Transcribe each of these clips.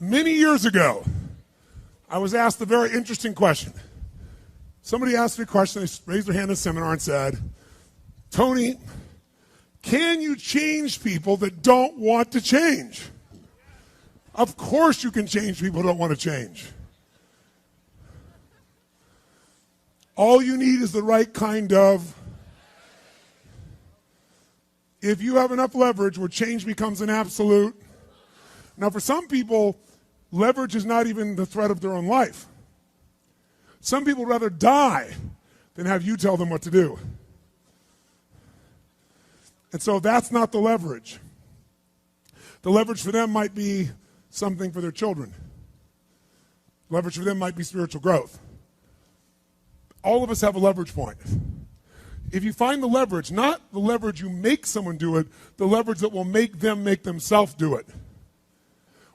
Many years ago, I was asked a very interesting question. Somebody asked me a question, they raised their hand in a seminar and said, Tony, can you change people that don't want to change? Of course you can change people who don't want to change. All you need is the right kind of. If you have enough leverage where change becomes an absolute. Now for some people, leverage is not even the threat of their own life. Some people would rather die than have you tell them what to do. And so that's not the leverage. The leverage for them might be something for their children. Leverage for them might be spiritual growth. All of us have a leverage point. If you find the leverage, not the leverage you make someone do it, the leverage that will make them make themselves do it.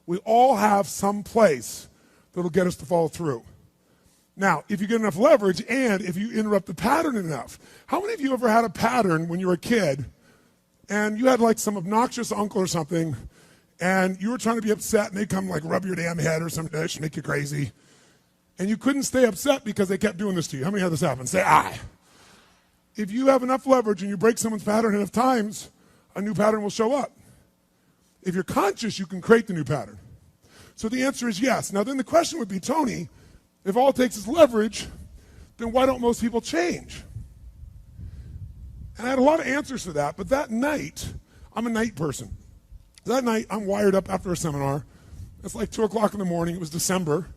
We all have some place that'll get us to follow through. Now, if you get enough leverage and if you interrupt the pattern enough, how many of you ever had a pattern when you were a kid and you had like some obnoxious uncle or something and you were trying to be upset and they'd come like rub your damn head or some dish, make you crazy, and you couldn't stay upset because they kept doing this to you? How many had this happen? Say aye. If you have enough leverage and you break someone's pattern enough times, a new pattern will show up. If you're conscious, you can create the new pattern. So the answer is yes. Now then the question would be, Tony, if all it takes is leverage, then why don't most people change? And I had a lot of answers for that, but that night, I'm a night person. That night, I'm wired up after a seminar. It's like 2 o'clock in the morning. It was December.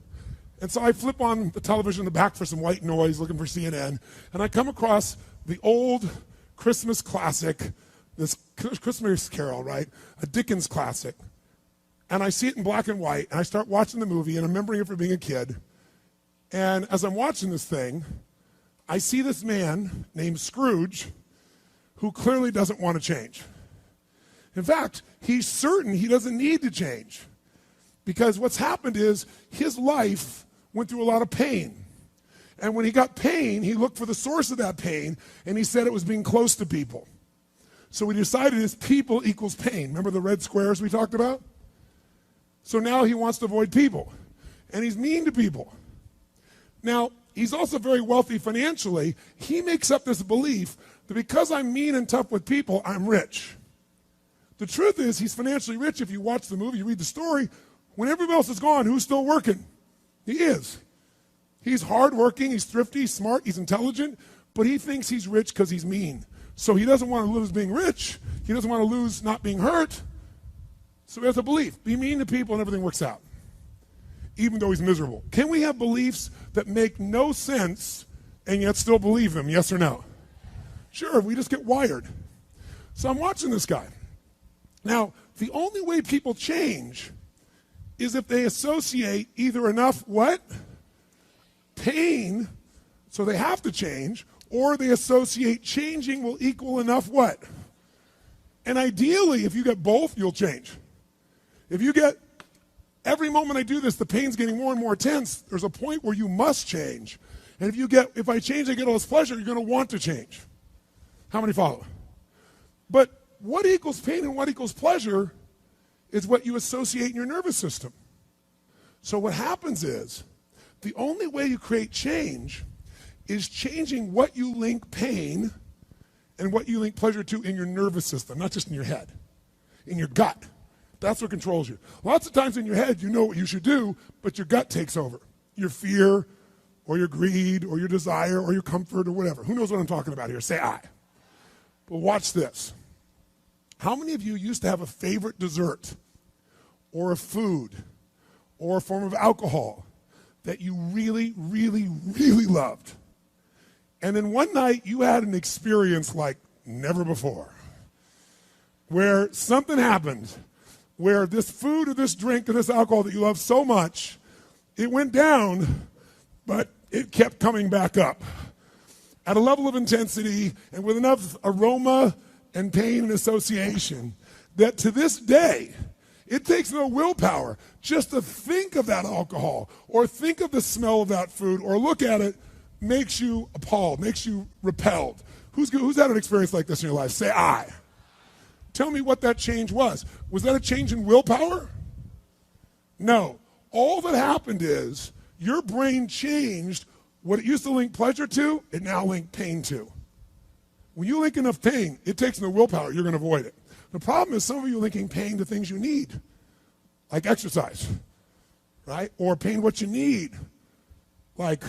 And so I flip on the television in the back for some white noise, looking for CNN, and I come across the old Christmas classic, this Christmas Carol, right? A Dickens classic. And I see it in black and white, and I start watching the movie, and I'm remembering it from being a kid. And as I'm watching this thing, I see this man named Scrooge who clearly doesn't want to change. In fact, he's certain he doesn't need to change because what's happened is his life went through a lot of pain. And when he got pain, he looked for the source of that pain, and he said it was being close to people. So we decided is people equals pain. Remember the red squares we talked about? So now he wants to avoid people, and he's mean to people. Now, he's also very wealthy financially. He makes up this belief that because I'm mean and tough with people, I'm rich. The truth is he's financially rich. If you watch the movie, you read the story, when everybody else is gone, who's still working? He is. He's hardworking, he's thrifty, he's smart, he's intelligent, but he thinks he's rich because he's mean. So he doesn't want to lose being rich. He doesn't want to lose not being hurt. So he has a belief. Be mean to people and everything works out, even though he's miserable. Can we have beliefs that make no sense and yet still believe them, yes or no? Sure, we just get wired. So I'm watching this guy. Now, the only way people change is if they associate either enough what? Pain, so they have to change, or they associate changing will equal enough what? And ideally, if you get both, you'll change. If you get, every moment I do this, the pain's getting more and more intense, there's a point where you must change. And if I change, I get all this pleasure, you're going to want to change. How many follow? But what equals pain and what equals pleasure is what you associate in your nervous system. So what happens is, the only way you create change is changing what you link pain and what you link pleasure to in your nervous system, not just in your head, in your gut. That's what controls you. Lots of times in your head, you know what you should do, but your gut takes over. Your fear, or your greed, or your desire, or your comfort, or whatever. Who knows what I'm talking about here? Say aye. But watch this. How many of you used to have a favorite dessert, or a food, or a form of alcohol that you really, really, really loved? And then one night you had an experience like never before, where something happened, where this food or this drink or this alcohol that you love so much, it went down, but it kept coming back up at a level of intensity and with enough aroma and pain and association that to this day, it takes no willpower just to think of that alcohol or think of the smell of that food or look at it makes you appalled, makes you repelled. Who's had an experience like this in your life? Say aye. Tell me what that change was. Was that a change in willpower? No. All that happened is your brain changed what it used to link pleasure to, it now linked pain to. When you link enough pain, it takes no willpower, you're going to avoid it. The problem is some of you are linking pain to things you need, like exercise, right? Or pain what you need, like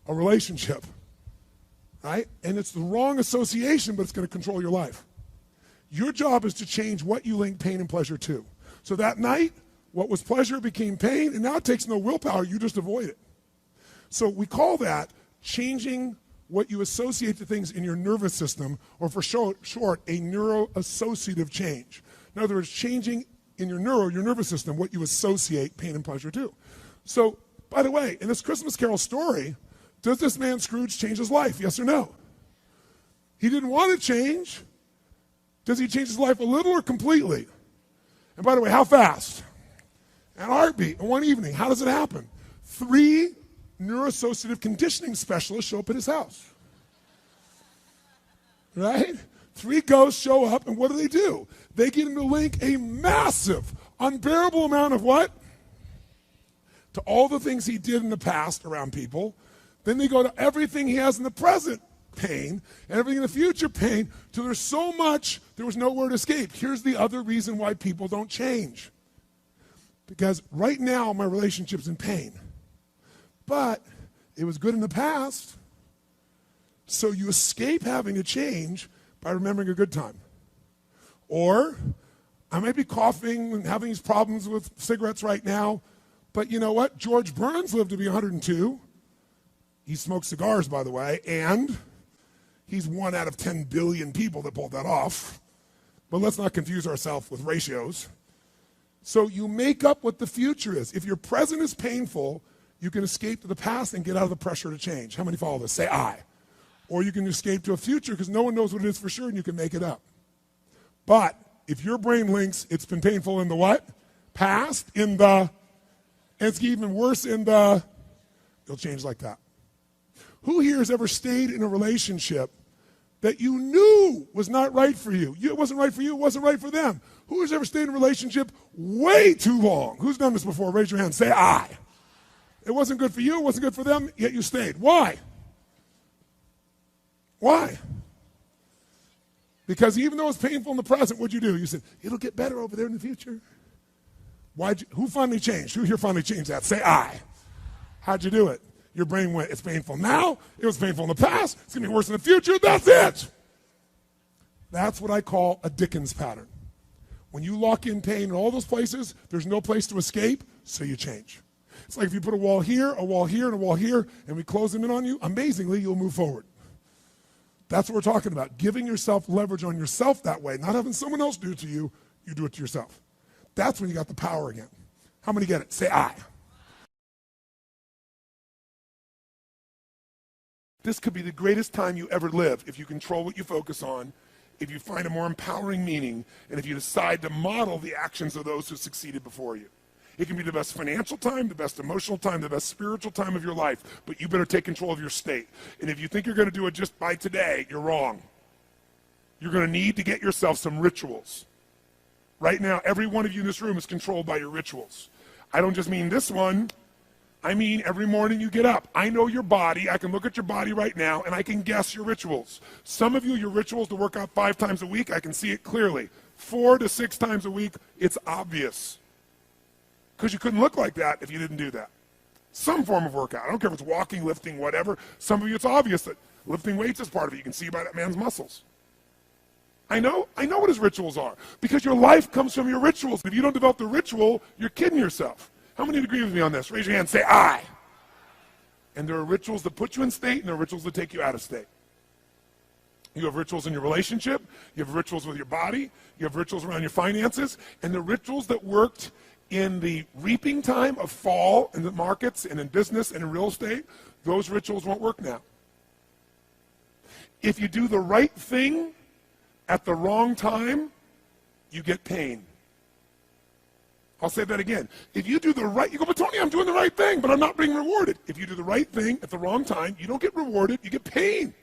a relationship, right? And it's the wrong association, but it's going to control your life. Your job is to change what you link pain and pleasure to. So that night, what was pleasure became pain, and now it takes no willpower, you just avoid it. So we call that changing what you associate to things in your nervous system, or for short, a neuroassociative change. In other words, changing in your nervous system, what you associate pain and pleasure to. So, by the way, in this Christmas Carol story, does this man Scrooge change his life? Yes or no? He didn't want to change. Does he change his life a little or completely? And by the way, how fast? An heartbeat in one evening. How does it happen? 3 neuroassociative conditioning specialists show up at his house. Right? 3 ghosts show up, and what do? They get him to link a massive, unbearable amount of what? To all the things he did in the past around people. Then they go to everything he has in the present, pain, and everything in the future, pain, till there's so much, there was nowhere to escape. Here's the other reason why people don't change. Because right now, my relationship's in pain. But it was good in the past. So you escape having to change by remembering a good time. Or I might be coughing and having these problems with cigarettes right now, but you know what? George Burns lived to be 102. He smoked cigars, by the way, and he's 1 out of 10 billion people that pulled that off. But let's not confuse ourselves with ratios. So you make up what the future is. If your present is painful, you can escape to the past and get out of the pressure to change. How many follow this? Say I. Or you can escape to a future because no one knows what it is for sure and you can make it up. But if your brain links, it's been painful in the what? Past, and it's even worse in the, you'll change like that. Who here has ever stayed in a relationship that you knew was not right for you? It wasn't right for you, it wasn't right for them. Who has ever stayed in a relationship way too long? Who's done this before? Raise your hand. Say I. It wasn't good for you, it wasn't good for them, yet you stayed. Why? Why? Because even though it's painful in the present, what'd you do? You said, it'll get better over there in the future. Who finally changed? Who here finally changed that? Say I. How'd you do it? Your brain went, it's painful now, it was painful in the past, it's going to be worse in the future, that's it. That's what I call a Dickens pattern. When you lock in pain in all those places, there's no place to escape, so you change. It's like if you put a wall here, and a wall here, and we close them in on you, amazingly, you'll move forward. That's what we're talking about, giving yourself leverage on yourself that way, not having someone else do it to you, you do it to yourself. That's when you got the power again. How many get it? Say I. This could be the greatest time you ever live if you control what you focus on, if you find a more empowering meaning, and if you decide to model the actions of those who succeeded before you. It can be the best financial time, the best emotional time, the best spiritual time of your life, but you better take control of your state. And if you think you're going to do it just by today, you're wrong. You're going to need to get yourself some rituals. Right now, every one of you in this room is controlled by your rituals. I don't just mean this one. I mean every morning you get up. I know your body. I can look at your body right now, and I can guess your rituals. Some of you, your rituals to work out 5 times a week, I can see it clearly. 4 to 6 times a week, it's obvious. Because you couldn't look like that if you didn't do that. Some form of workout. I don't care if it's walking, lifting, whatever. Some of you, it's obvious that lifting weights is part of it. You can see by that man's muscles. I know what his rituals are. Because your life comes from your rituals. If you don't develop the ritual, you're kidding yourself. How many agree with me on this? Raise your hand. Say I. And there are rituals that put you in state, and there are rituals that take you out of state. You have rituals in your relationship. You have rituals with your body. You have rituals around your finances. And the rituals that worked in the reaping time of fall in the markets and in business and in real estate, those rituals won't work now. If you do the right thing at the wrong time, you get pain. I'll say that again. If you do the right, you go, but Tony, I'm doing the right thing, but I'm not being rewarded. If you do the right thing at the wrong time, you don't get rewarded, you get pain.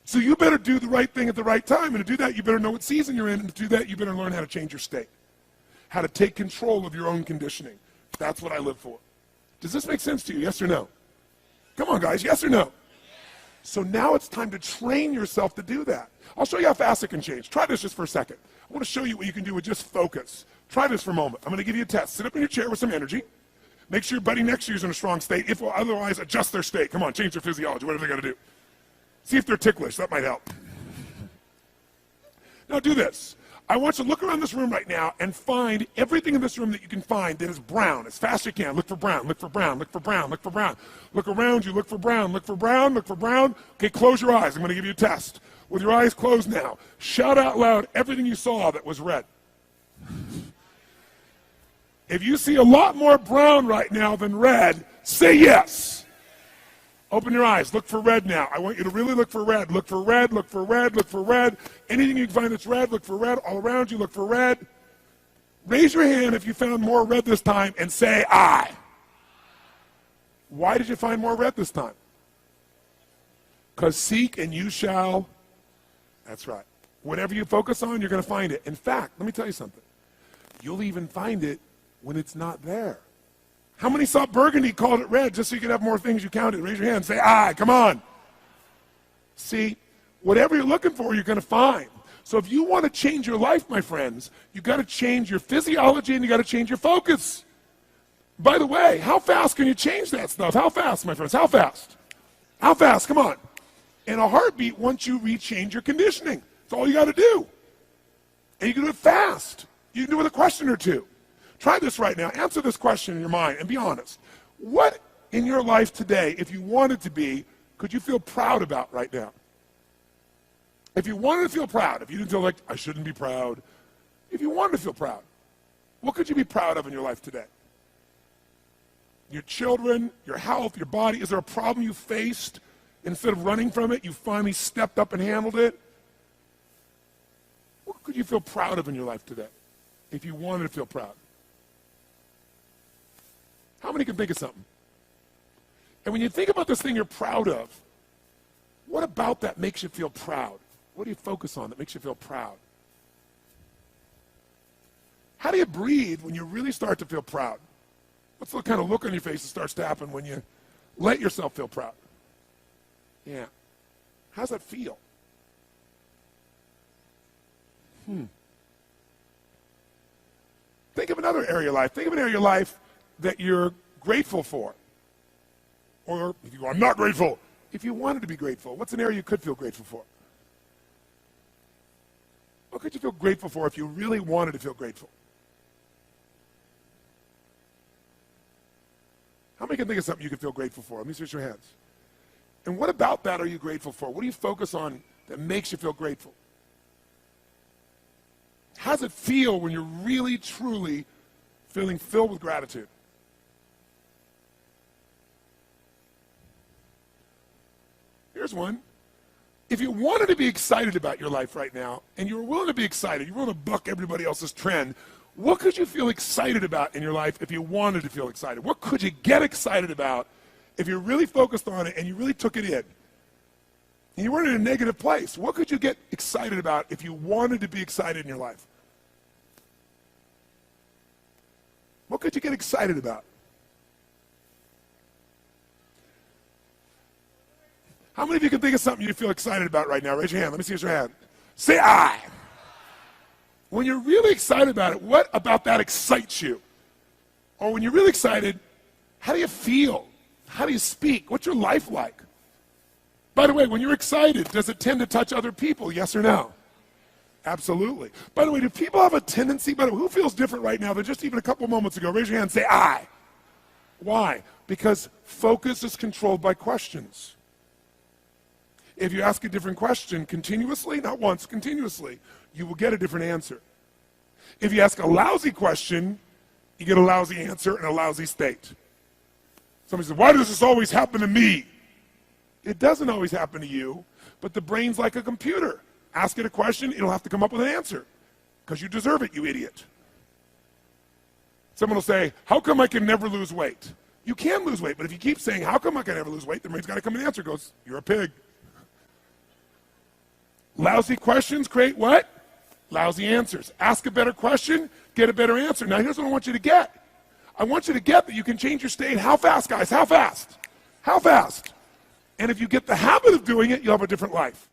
So you better do the right thing at the right time, and to do that, you better know what season you're in, and to do that, you better learn how to change your state. How to take control of your own conditioning. That's what I live for. Does this make sense to you? Yes or no? Come on, guys. Yes or no? So now it's time to train yourself to do that. I'll show you how fast it can change. Try this just for a second. I want to show you what you can do with just focus. Try this for a moment. I'm going to give you a test. Sit up in your chair with some energy. Make sure your buddy next to you is in a strong state. If otherwise, adjust their state. Come on, change their physiology, whatever they got to do. See if they're ticklish. That might help. Now do this. I want you to look around this room right now and find everything in this room that you can find that is brown as fast as you can. Look for brown, look for brown, look for brown, look for brown. Look around you, look for brown, look for brown, look for brown. Okay, close your eyes. I'm going to give you a test. With your eyes closed now, shout out loud everything you saw that was red. If you see a lot more brown right now than red, say yes. Open your eyes. Look for red now. I want you to really look for red. Look for red, look for red, look for red. Anything you can find that's red, look for red. All around you, look for red. Raise your hand if you found more red this time and say I. Why did you find more red this time? Because seek and you shall. That's right. Whatever you focus on, you're going to find it. In fact, let me tell you something. You'll even find it when it's not there. How many saw burgundy, called it red, just so you could have more things you counted? Raise your hand and say, I, come on. See, whatever you're looking for, you're going to find. So if you want to change your life, my friends, you've got to change your physiology and you've got to change your focus. By the way, how fast can you change that stuff? How fast, my friends? How fast? How fast? Come on. In a heartbeat, once you rechange your conditioning. That's all you got to do. And you can do it fast. You can do it with a question or two. Try this right now. Answer this question in your mind and be honest. What in your life today, if you wanted to be, could you feel proud about right now? If you wanted to feel proud, if you didn't feel like, I shouldn't be proud, if you wanted to feel proud, what could you be proud of in your life today? Your children, your health, your body. Is there a problem you faced? Instead of running from it, you finally stepped up and handled it? What could you feel proud of in your life today if you wanted to feel proud? How many can think of something? And when you think about this thing you're proud of, what about that makes you feel proud? What do you focus on that makes you feel proud? How do you breathe when you really start to feel proud? What's the kind of look on your face that starts to happen when you let yourself feel proud? Yeah. How's that feel? Think of another area of your life. Think of an area of your life that you're grateful for. Or if you go, I'm not grateful. If you wanted to be grateful, what's an area you could feel grateful for? What could you feel grateful for if you really wanted to feel grateful? How many can think of something you could feel grateful for? Let me see your hands. And what about that are you grateful for? What do you focus on that makes you feel grateful? How does it feel when you're really, truly feeling filled with gratitude? Here's one. If you wanted to be excited about your life right now, and you were willing to be excited, you're willing to buck everybody else's trend, what could you feel excited about in your life if you wanted to feel excited? What could you get excited about if you really focused on it and you really took it in? And you weren't in a negative place. What could you get excited about if you wanted to be excited in your life? What could you get excited about? How many of you can think of something you feel excited about right now? Raise your hand. Let me see your hand. Say I. When you're really excited about it, what about that excites you? Or when you're really excited, how do you feel? How do you speak? What's your life like? By the way, when you're excited, does it tend to touch other people? Yes or no? Absolutely. By the way, do people have a tendency, by the way, who feels different right now than just even a couple moments ago? Raise your hand and say I. Why? Because focus is controlled by questions. If you ask a different question continuously, not once, continuously, you will get a different answer. If you ask a lousy question, you get a lousy answer and a lousy state. Somebody says, why does this always happen to me? It doesn't always happen to you, but the brain's like a computer. Ask it a question, it'll have to come up with an answer because you deserve it, you idiot. Someone will say, how come I can never lose weight? You can lose weight, but if you keep saying, how come I can never lose weight, the brain's got to come an answer. It goes, you're a pig. Lousy questions create what? Lousy answers. Ask a better question, get a better answer. Now here's what I want you to get. I want you to get that you can change your state. How fast, guys? How fast? How fast? And if you get the habit of doing it, you'll have a different life.